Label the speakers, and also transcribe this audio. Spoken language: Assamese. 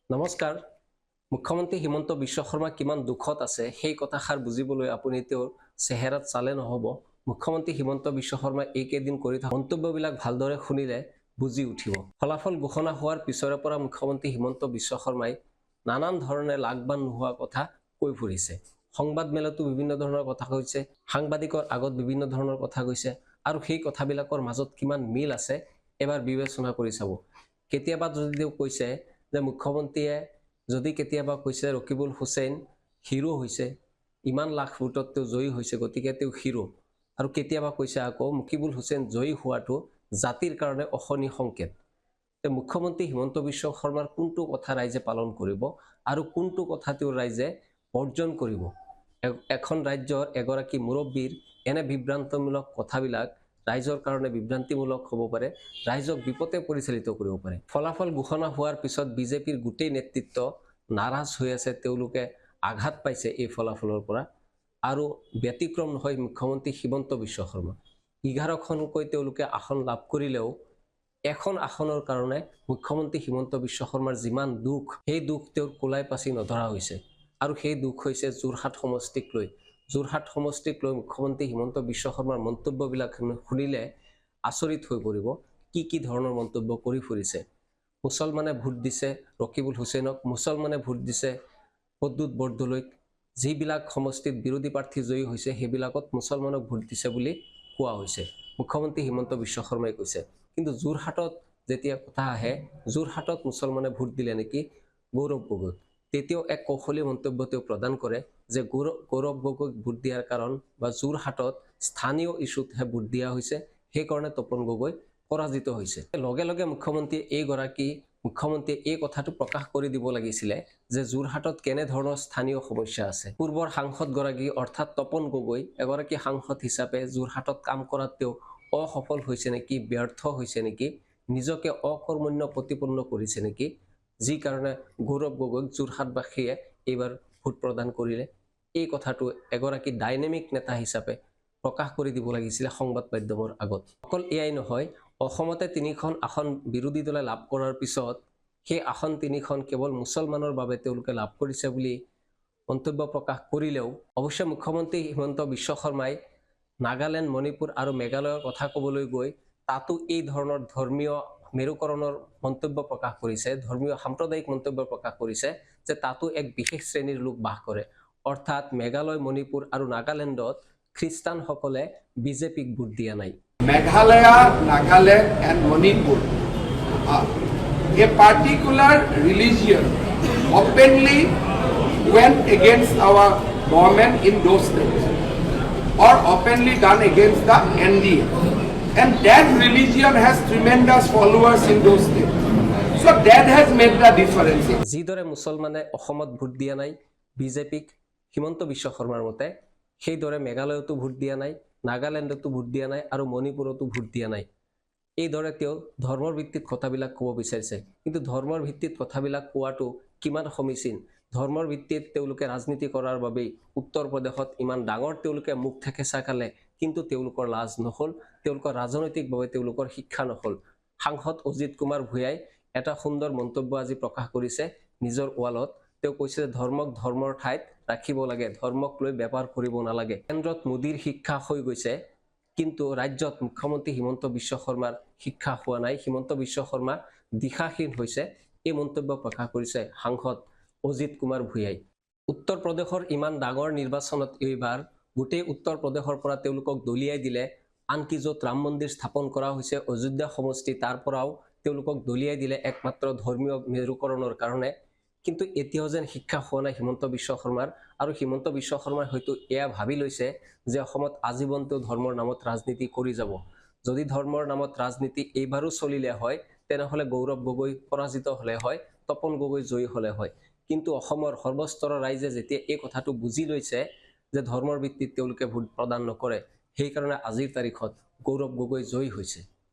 Speaker 1: নমস্কাৰ। মুখ্যমন্ত্ৰী হিমন্ত বিশ্ব শৰ্মা কিমান দুখত আছে সেই কথাষাৰ বুজিবলৈ আপুনি তেওঁৰ চেহেৰাত চালে নহ'ব। মুখ্যমন্ত্ৰী হিমন্ত বিশ্ব শৰ্মাই এইকেইদিন কৰি থকা মন্তব্যবিলাক ভালদৰে শুনিলে বুজি উঠিব। ফলাফল ঘোষণা হোৱাৰ পিছৰে পৰা মুখ্যমন্ত্ৰী হিমন্ত বিশ্ব শৰ্মাই নানান ধৰণে লাগবান নোহোৱা কথা কৈ ফুৰিছে। সংবাদ মেলতো বিভিন্ন ধৰণৰ কথা কৈছে, সাংবাদিকৰ আগত বিভিন্ন ধৰণৰ কথা কৈছে, আৰু সেই কথাবিলাকৰ মাজত কিমান মিল আছে এবাৰ বিবেচনা কৰি চাব। কেতিয়াবা যদি তেওঁ কৈছে যে মুখ্যমন্ত্ৰীয়ে যদি কেতিয়াবা কৈছে ৰকিবুল হুছেইন হিৰো হৈছে, ইমান লাখ ভোটত তেওঁ জয়ী হৈছে, গতিকে তেওঁ হিৰো, আৰু কেতিয়াবা কৈছে আকৌ ৰকিবুল হুছেইন জয়ী হোৱাটো জাতিৰ কাৰণে অশনি সংকেত। মুখ্যমন্ত্ৰী হিমন্ত বিশ্ব শৰ্মাৰ কোনটো কথা ৰাইজে পালন কৰিব আৰু কোনটো কথা তেওঁ ৰাইজে বৰ্জন কৰিব? এখন ৰাজ্যৰ এগৰাকী মুৰব্বীৰ এনে বিভ্ৰান্তমূলক কথাবিলাক ৰাইজৰ কাৰণে বিভ্ৰান্তিমূলক হ'ব পাৰে, ৰাইজক বিপথে পৰিচালিত কৰিব পাৰে। ফলাফল ঘোষণা হোৱাৰ পিছত বিজেপিৰ গোটেই নেতৃত্ব নাৰাজ হৈ আছে, তেওঁলোকে আঘাত পাইছে এই ফলাফলৰ পৰা। আৰু ব্যতিক্ৰম নহয় মুখ্যমন্ত্ৰী হিমন্ত বিশ্ব শৰ্মা। 11খনকৈ তেওঁলোকে আসন লাভ কৰিলেও এখন আসনৰ কাৰণে মুখ্যমন্ত্ৰী হিমন্ত বিশ্ব শৰ্মাৰ যিমান দুখ, সেই দুখ তেওঁৰ কোলাই পাচি নধৰা হৈছে। আৰু সেই দুখ হৈছে যোৰহাট সমষ্টিক লৈ। যোৰহাট সমষ্টিক লৈ মুখ্যমন্ত্ৰী হিমন্ত বিশ্ব শৰ্মাৰ মন্তব্যবিলাক শুনিলে আচৰিত হৈ পৰিব। কি ধৰণৰ মন্তব্য কৰি ফুৰিছে। মুছলমানে ভোট দিছে ৰকিবুল হুছেইনক, মুছলমানে ভোট দিছে প্ৰদ্যুৎ বৰদলৈক, যিবিলাক সমষ্টিত বিৰোধী প্ৰাৰ্থী জয়ী হৈছে সেইবিলাকত মুছলমানক ভোট দিছে বুলি কোৱা হৈছে, মুখ্যমন্ত্ৰী হিমন্ত বিশ্ব শৰ্মাই কৈছে। কিন্তু যোৰহাটত যেতিয়া কথা আহে, যোৰহাটত মুছলমানে ভোট দিলে নেকি গৌৰৱ গগৈক, তেতিয়াও এক কৌশলী মন্তব্য তেওঁ প্ৰদান কৰে যে গৌৰৱ গগৈক ভোট দিয়াৰ কাৰণ বা যোৰহাটত স্থানীয় ইস্যুতহে ভোট দিয়া হৈছে, সেইকাৰণে তপন গগৈ পৰাজিত হৈছে। লগে লগে মুখ্যমন্ত্ৰীয়ে এই কথাটো প্ৰকাশ কৰি দিব লাগিছিলে যে যোৰহাটত কেনেধৰণৰ স্থানীয় সমস্যা আছে। পূৰ্বৰ সাংসদগৰাকী অৰ্থাৎ তপন গগৈ এগৰাকী সাংসদ হিচাপে যোৰহাটত কাম কৰাত তেওঁ অসফল হৈছে নেকি, ব্যৰ্থ হৈছে নেকি, নিজকে অকৰ্মণ্য প্ৰতিপন্ন কৰিছে নেকি, যি কাৰণে গৌৰৱ গগৈক যোৰহাটবাসীয়ে এইবাৰ ভোট প্ৰদান কৰিলে। এই কথাটো এগৰাকী ডাইনেমিক নেতা হিচাপে প্ৰকাশ কৰি দিব লাগিছিলে সংবাদ মাধ্যমৰ আগত। অকল এয়াই নহয়, অসমতে 3খন আসন বিৰোধী দলে লাভ কৰাৰ পিছত সেই আসন 3খন কেৱল মুছলমানৰ বাবে তেওঁলোকে লাভ কৰিছে বুলি মন্তব্য প্ৰকাশ কৰিলেও অৱশ্যে মুখ্যমন্ত্ৰী হিমন্ত বিশ্ব শৰ্মাই নাগালেণ্ড, মণিপুৰ আৰু মেঘালয়ৰ কথা ক'বলৈ গৈ তাতো এই ধৰণৰ ধৰ্মীয় মেৰুকৰণৰ মন্তব্য প্ৰকাশ কৰিছে, ধৰ্মীয় সাম্প্ৰদায়িক মন্তব্য প্ৰকাশ কৰিছে যে তাতো এক বিশেষ শ্ৰেণীৰ লোক বাস কৰে। অৰ্থাৎ মেঘালয়, মণিপুৰ আৰু নাগালেণ্ডত খ্ৰীষ্টানসকলে বিজেপিক ভোট দিয়া নাই।
Speaker 2: Meghalaya, Nagaland and Manipur, a particular religion openly went against our government in those states or openly done against the NDA, and that religion has tremendous followers in those states, so that has made the difference.
Speaker 1: যিদৰে মুছলমানে অসমত ভোট দিয়া নাই বিজেপিক হিমন্ত বিশ্ব শৰ্মাৰ মতে, সেইদৰে মেঘালয়তো ভোট দিয়া নাই, নাগালেণ্ডতো ভোট দিয়া নাই আৰু মণিপুৰতো ভোট দিয়া নাই। এইদৰে তেওঁ ধৰ্মৰ ভিত্তিত কথাবিলাক ক'ব বিচাৰিছে। কিন্তু ধৰ্মৰ ভিত্তিত কথাবিলাক কোৱাটো কিমান সমীচীন? ধৰ্মৰ ভিত্তিত তেওঁলোকে ৰাজনীতি কৰাৰ বাবেই উত্তৰ প্ৰদেশত ইমান ডাঙৰ তেওঁলোকে মুখ থেকেচা খালে, কিন্তু তেওঁলোকৰ লাজ নহ'ল, তেওঁলোকৰ ৰাজনৈতিকভাৱে তেওঁলোকৰ শিক্ষা নহ'ল। সাংসদ অজিত কুমাৰ ভূঞাই এটা সুন্দৰ মন্তব্য আজি প্ৰকাশ কৰিছে নিজৰ ৱালত। তেওঁ কৈছে যে ধৰ্মক ধৰ্মৰ ঠাইত ৰাখিব লাগে, ধৰ্মক লৈ বেপাৰ কৰিব নালাগে। কেন্দ্ৰত মোদীৰ শিক্ষা হৈ গৈছে, কিন্তু ৰাজ্যত মুখ্যমন্ত্ৰী হিমন্ত বিশ্ব শৰ্মাৰ শিক্ষা হোৱা নাই, হিমন্ত বিশ্ব শৰ্মা দিশাহীন হৈছে, এই মন্তব্য প্ৰকাশ কৰিছে সাংসদ অজিত কুমাৰ ভূঞাই। উত্তৰ প্ৰদেশৰ ইমান ডাঙৰ নিৰ্বাচনত এইবাৰ গোটেই উত্তৰ প্ৰদেশৰ পৰা তেওঁলোকক দলিয়াই দিলে, আনকি য'ত ৰাম মন্দিৰ স্থাপন কৰা হৈছে অযোধ্যা সমষ্টি, তাৰ পৰাও তেওঁলোকক দলিয়াই দিলে একমাত্ৰ ধৰ্মীয় মেৰুকৰণৰ কাৰণে। কিন্তু এতিয়াও যেন শিক্ষা হোৱা নাই হিমন্ত বিশ্ব শৰ্মাৰ, আৰু হিমন্ত বিশ্ব শৰ্মাই হয়তো এয়া ভাবি লৈছে যে অসমত আজীৱনটো ধৰ্মৰ নামত ৰাজনীতি কৰি যাব। যদি ধৰ্মৰ নামত ৰাজনীতি এইবাৰো চলিলে হয়, তেনেহ'লে গৌৰৱ গগৈ পৰাজিত হ'লে হয়, তপন গগৈ জয়ী হ'লে হয়। কিন্তু অসমৰ সৰ্বস্তৰৰ ৰাইজে যেতিয়া এই কথাটো বুজি লৈছে যে ধৰ্মৰ ভিত্তিত তেওঁলোকে ভোট প্ৰদান নকৰে, সেইকাৰণে আজিৰ তাৰিখত গৌৰৱ গগৈ জয়ী হৈছে।